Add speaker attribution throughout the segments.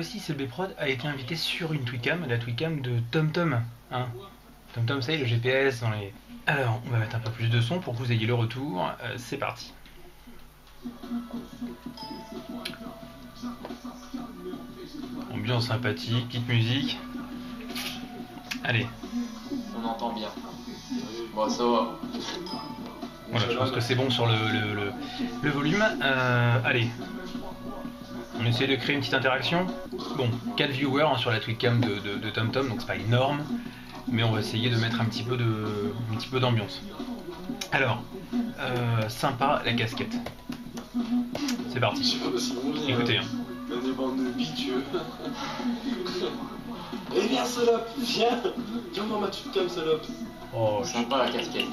Speaker 1: fois-ci, CLB Prod a été invité sur une Twitcam, la Twitcam de TomTom. Hein. TomTom, c'est le GPS dans les... Alors, on va mettre un peu plus de son pour que vous ayez le retour. C'est parti. Ambiance sympathique, petite musique. Allez.
Speaker 2: On entend bien. Bon, ça va.
Speaker 1: Voilà, je pense que c'est bon sur le volume. Allez. On essaie de créer une petite interaction. Bon, 4 viewers hein, sur la Twitcam de TomTom, donc c'est pas énorme. Mais on va essayer de mettre un petit peu d'ambiance. Alors, sympa la casquette. C'est parti. Écoutez. Hein.
Speaker 3: Des bandes de bitcheux. Eh bien, salope, viens. Viens voir ma Twitcam, salope.
Speaker 2: Oh, sympa la casquette.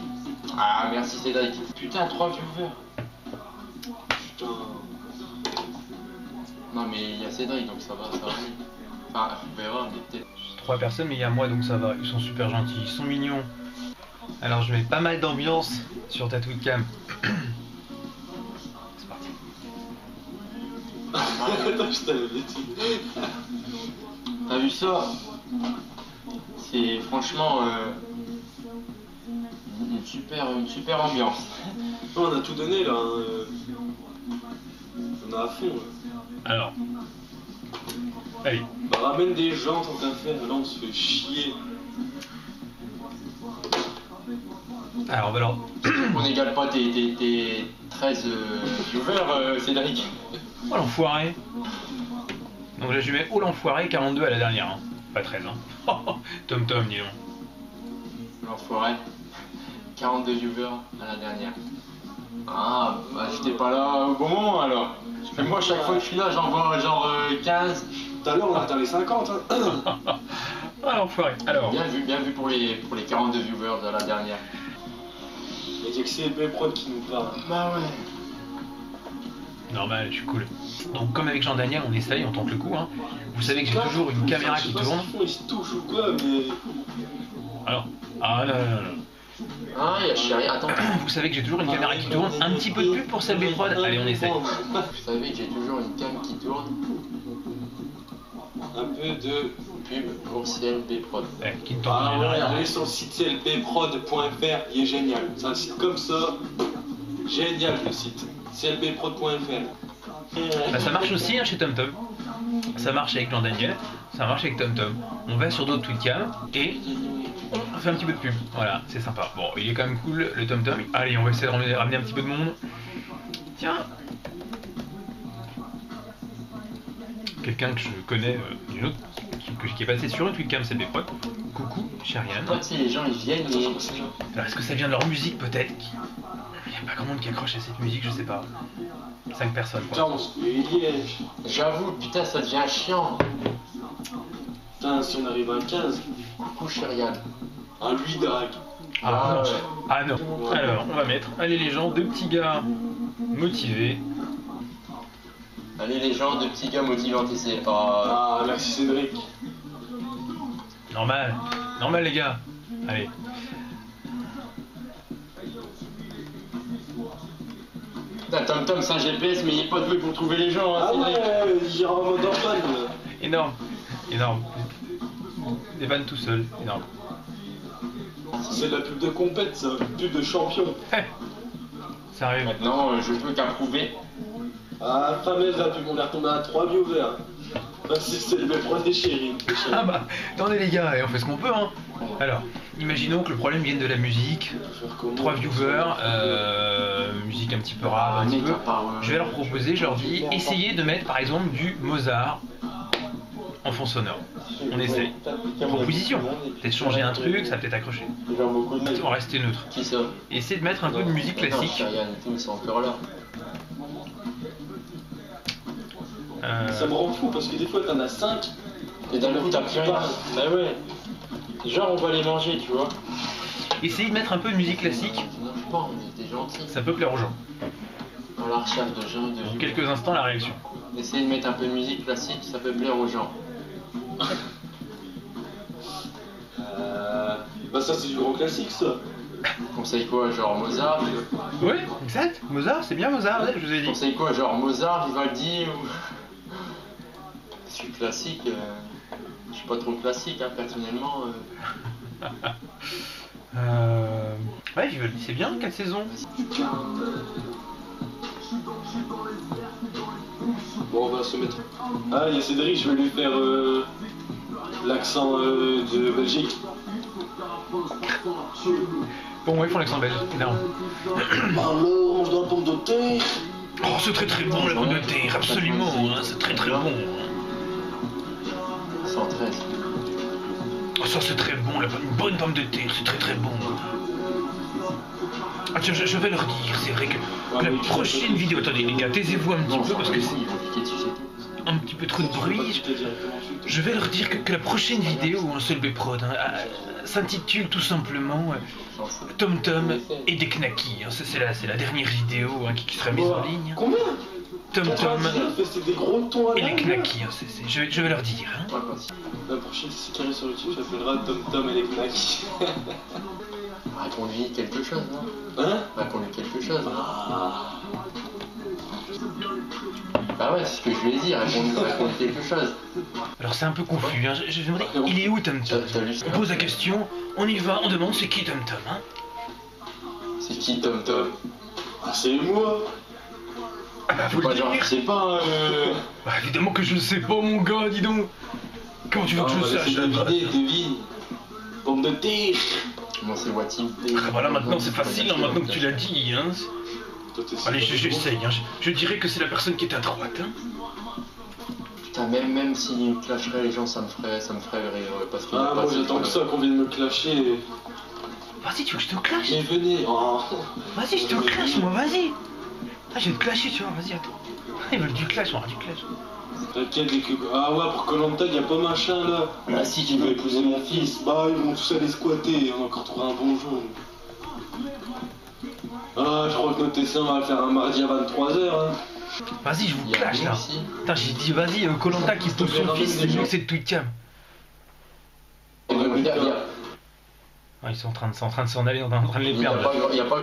Speaker 2: Ah, merci Cédric. Putain, 3 viewers.
Speaker 3: Putain.
Speaker 2: Non, mais il y a Cédric, donc ça va. Enfin, on verra, mais peut-être.
Speaker 1: 3 personnes, mais il y a moi, donc ça va. Ils sont super gentils, ils sont mignons. Alors, je mets pas mal d'ambiance sur ta Twitcam. C'est parti.
Speaker 3: Attends, je t'avais dit.
Speaker 2: T'as vu ça? C'est franchement une super ambiance.
Speaker 3: Non, on a tout donné là. On a à fond. Là.
Speaker 1: Alors. Allez.
Speaker 3: Bah, ramène des gens tant qu'à faire. Là, on se fait chier.
Speaker 1: Alors.
Speaker 2: On n'égale pas tes 13 viewers, Cédric.
Speaker 1: Oh l'enfoiré. Donc là je mets oh l'enfoiré 42 à la dernière. Hein. Pas 13 hein. TomTom dis donc.
Speaker 2: L'enfoiré. 42 viewers à la dernière. Ah bah j'étais pas là au bon moment alors. Mais moi chaque fois que je suis là j'en vois genre 15.
Speaker 3: Tout à l'heure on a atteint les 50. Hein.
Speaker 1: Ah l'enfoiré. Alors.
Speaker 2: Bien vu pour les 42 viewers à la dernière.
Speaker 3: Il y a que CLB Prod qui nous parle.
Speaker 2: Bah ouais.
Speaker 1: Normal, je suis cool. Donc comme avec Jean-Daniel, on essaye, on tente le coup. Hein. Vous savez que j'ai toujours une caméra qui tourne.
Speaker 3: Ils se touchent ou quoi, mais...
Speaker 1: Alors, ah non.
Speaker 2: Ah, il y a chéri, attends.
Speaker 1: Vous savez que j'ai toujours une caméra qui tourne. Un petit peu de pub pour CLB Prod. Allez, on essaye.
Speaker 2: Vous savez que j'ai toujours une cam qui tourne.
Speaker 3: Un peu de
Speaker 2: pub pour CLB Prod.
Speaker 1: Qui ne tourne
Speaker 3: ah ouais,
Speaker 1: rien.
Speaker 3: allez sur le site clbprod.fr, il est génial. C'est un site comme ça. Génial le site. clbprod.fr.
Speaker 1: Bah, ça marche aussi hein, chez TomTom. Ça marche avec Jean-Daniel, ça marche avec TomTom. On va sur d'autres Twitcam et on fait un petit peu de pub. Voilà, c'est sympa. Bon, il est quand même cool le TomTom. Allez, on va essayer de ramener un petit peu de monde. Tiens. Quelqu'un que je connais, une autre, qui est passé sur une Twitcam CLB Prod. Coucou, Chériane.
Speaker 2: Toi, tu sais, les gens ils viennent et...
Speaker 1: Alors, est-ce que ça vient de leur musique peut-être? Il n'y a pas grand monde qui accroche à cette musique, je sais pas. 5 personnes.
Speaker 3: Putain, on se fait liège.
Speaker 2: J'avoue, putain, ça devient chiant.
Speaker 3: Putain, si on arrive à 15.
Speaker 2: Coucou, Chériane.
Speaker 3: Ah, lui drague.
Speaker 1: Ah,
Speaker 2: ouais.
Speaker 1: Ah non. Alors, on va mettre, allez les gens, 2 petits gars motivés.
Speaker 2: Allez les gens, 2 petits gars motivants, c'est pas...
Speaker 3: Ah, merci Cédric.
Speaker 1: Normal les gars. Allez.
Speaker 2: Putain, TomTom c'est un GPS mais il est pas doué pour trouver les gens, hein,
Speaker 3: Ah
Speaker 2: Cédric.
Speaker 3: ouais, il ira en mode orphan.
Speaker 1: Énorme. Des vannes tout seul, énorme.
Speaker 3: C'est de la pub de compète, ça. Pub de champion.
Speaker 1: Sérieux.
Speaker 2: Maintenant, je peux qu'approuver.
Speaker 3: Ah, fameuse la pub, on est retombé à 3 viewers. Merci, c'est le pro des chéris.
Speaker 1: Ah bah, attendez les gars, on fait ce qu'on peut hein. Alors, imaginons que le problème vienne de la musique. 3 viewers, musique un petit peu rare, un petit peu. Je vais leur proposer, je leur dis, essayez de mettre par exemple du Mozart en fond sonore. On essaye. Proposition. Peut-être changer un truc, ça va peut-être accrocher. On va rester neutre.
Speaker 2: Qui ça?
Speaker 1: Essayez de mettre un peu de musique classique.
Speaker 2: Chériane et tout, ils sont encore là.
Speaker 3: Ça me rend fou parce que des fois t'en as 5.
Speaker 2: Et d'un coup t'as plus rien. Bah ouais. Genre on va les manger, tu vois.
Speaker 1: Essayez de mettre un peu de musique classique.
Speaker 2: Non, je sais pas, on était gentils.
Speaker 1: Ça peut plaire aux gens.
Speaker 2: On la recherche de gens de...
Speaker 1: Dans quelques instants, la réaction.
Speaker 2: Essayez de mettre un peu de musique classique, ça peut plaire aux gens.
Speaker 3: Bah ça c'est du grand classique ça.
Speaker 2: Conseille quoi, genre Mozart?
Speaker 1: Oui, exact. Mozart, c'est bien Mozart, je vous ai dit.
Speaker 2: Conseille quoi, genre Mozart, Vivaldi ou... suis classique, je suis pas trop classique, hein, personnellement.
Speaker 1: Ouais, c'est bien, 4 saisons.
Speaker 3: Bon, on va se mettre. Ah, il y a Cédric, je vais lui faire l'accent de Belgique.
Speaker 1: Bon, ouais, ils font l'accent belge, énorme.
Speaker 3: Alors, on se donne pomme de terre.
Speaker 1: Oh, c'est très très bon la pomme de terre, absolument, hein, c'est très très bon.
Speaker 2: 113.
Speaker 1: Oh, ça c'est très bon, une bonne pomme de terre, c'est très très bon. Ah tiens, je vais leur dire, c'est vrai que la prochaine vidéo... Attendez les gars, taisez-vous un petit peu parce que c'est un petit peu trop de bruit. Je vais leur dire que la prochaine vidéo, un seul B-Prod, s'intitule tout simplement TomTom et des knackis. Hein. C'est la dernière vidéo qui sera mise en ligne.
Speaker 3: Combien
Speaker 1: TomTom
Speaker 3: c'est des gros tons à
Speaker 1: et les knackis. Hein. Je vais leur dire. Hein.
Speaker 3: La prochaine série sur YouTube s'appellera TomTom et les knackis.
Speaker 2: Raconte-lui quelque chose, non?
Speaker 3: Hein?
Speaker 2: Raconte-lui quelque chose, non? Bah ouais, c'est ce que je lui ai dit, raconte-lui quelque chose.
Speaker 1: Alors c'est un peu confus, hein. Je vais me demander, il est où TomTom? On pose la question, on y va, on demande c'est qui TomTom, hein?
Speaker 2: C'est qui TomTom?
Speaker 3: Ah, c'est moi!
Speaker 1: Ah bah faut le dire.
Speaker 2: Je sais pas,
Speaker 1: Bah évidemment que je le sais pas mon gars, dis donc. Comment tu veux que je le sache?
Speaker 3: Devine. Pomme de terre.
Speaker 2: Moi c'est Watim.
Speaker 1: Ah voilà, maintenant c'est facile, hein, maintenant que tu l'as dit, hein. Allez, j'essaye, hein. Je dirais que c'est la personne qui est à droite, hein.
Speaker 2: Putain, même s'il clasherait les gens, ça me ferait rire, parce que...
Speaker 3: Ah, moi j'attends que ça qu'on vienne me clasher.
Speaker 1: Vas-y, tu veux que je te clash?
Speaker 3: Mais venez, oh.
Speaker 1: Vas-y, je te clash, moi, vas-y. Ah, je vais te clasher, tu vois, vas-y, attends. Ils veulent du clash, on aura du clash.
Speaker 3: T'inquiète, ah ouais, pour Koh-Lanta, y a pas machin là.
Speaker 2: Là, si
Speaker 3: Qui veut épouser mon fils, bah ils vont tous aller squatter, on a encore trouvé un bon jour. Ah, je crois que notre dessin va faire un mardi à 23h, hein.
Speaker 1: Vas-y, je vous clash là. Putain, j'ai dit, vas-y, Koh-Lanta qui pousse son fils, c'est mieux que c'est de Twitcam.
Speaker 2: Ah,
Speaker 1: ils sont en train de s'en aller, on est en train de les perdre.
Speaker 2: Y a pas...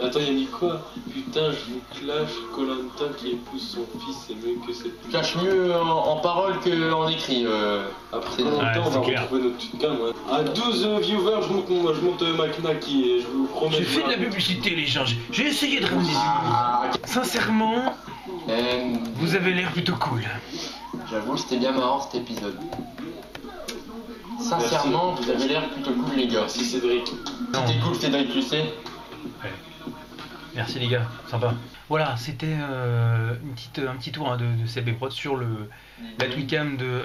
Speaker 3: Attends, il a mis quoi? Putain, je vous clash, Koh-Lanta qui épouse son fils, c'est mieux que cette...
Speaker 2: Clash mieux en parole qu'en écrit.
Speaker 3: Après Koh-Lanta, on va retrouver notre Twitcam, ouais. À 12 viewers, je monte ma Knacky et je vous promets...
Speaker 1: J'ai fait de la publicité, les gens, j'ai essayé de ramener du... Sincèrement, vous avez l'air plutôt cool.
Speaker 2: J'avoue, c'était bien marrant cet épisode. Sincèrement, vous avez l'air plutôt cool, les gars.
Speaker 3: Merci Cédric.
Speaker 2: C'était cool, Cédric, tu sais.
Speaker 1: Ouais. Merci les gars, sympa. Voilà, c'était un petit tour de CLB-Prod sur la Twitcam de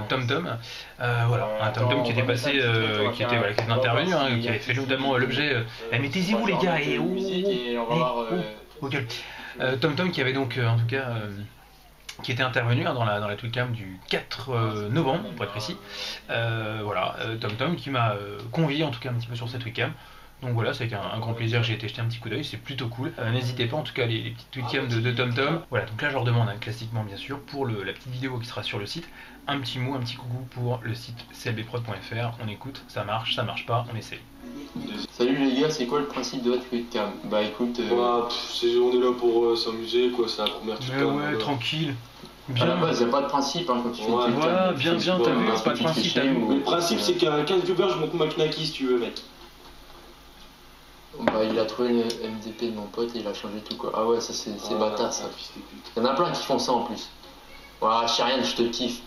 Speaker 1: TomTom. Voilà, un TomTom qui était passé, qui était intervenu, qui avait fait notamment l'objet. Mettez-y vous les gars, et TomTom qui avait donc en tout cas qui était intervenu dans la Twitcam du 4 novembre pour être précis. Voilà, TomTom qui m'a convié en tout cas un petit peu sur cette Twitcam. Donc voilà, c'est avec un grand plaisir, j'ai été jeter un petit coup d'œil, c'est plutôt cool. N'hésitez pas, en tout cas, les petites Twitcams de TomTom. Voilà, donc là je leur demande, classiquement bien sûr, pour la petite vidéo qui sera sur le site, un petit mot, un petit coucou pour le site clbprod.fr. On écoute, ça marche pas, on essaye.
Speaker 2: Salut les gars, c'est quoi le principe de votre Twitcam? Bah écoute...
Speaker 3: on est là pour s'amuser, quoi, c'est la première Twitcam.
Speaker 1: Ouais, tranquille. Bien.
Speaker 2: À la base, y'a pas de principe quand tu fais une Twitcam.
Speaker 1: Voilà, bien, t'as vu, pas de principe, t'as vu.
Speaker 3: Mais le principe, c'est qu'à 15 viewers, je monte ma Knacky si tu veux, mec.
Speaker 2: Bah il a trouvé le MDP de mon pote et il a changé tout quoi. Ah ouais, ça c'est bâtard ça. Il y en a plein qui font ça en plus. Voilà, Chérian, je te kiffe.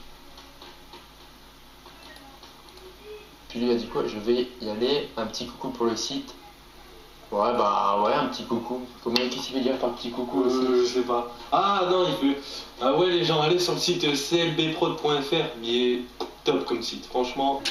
Speaker 2: Puis lui a dit quoi? Je vais y aller, un petit coucou pour le site. Ouais bah ouais, un petit coucou. Qu'est-ce qu'il veut dire par petit coucou aussi?
Speaker 3: Je sais pas. Ah non, il veut... Ah ouais les gens, allez sur le site clbprod.fr, il est top comme site, franchement.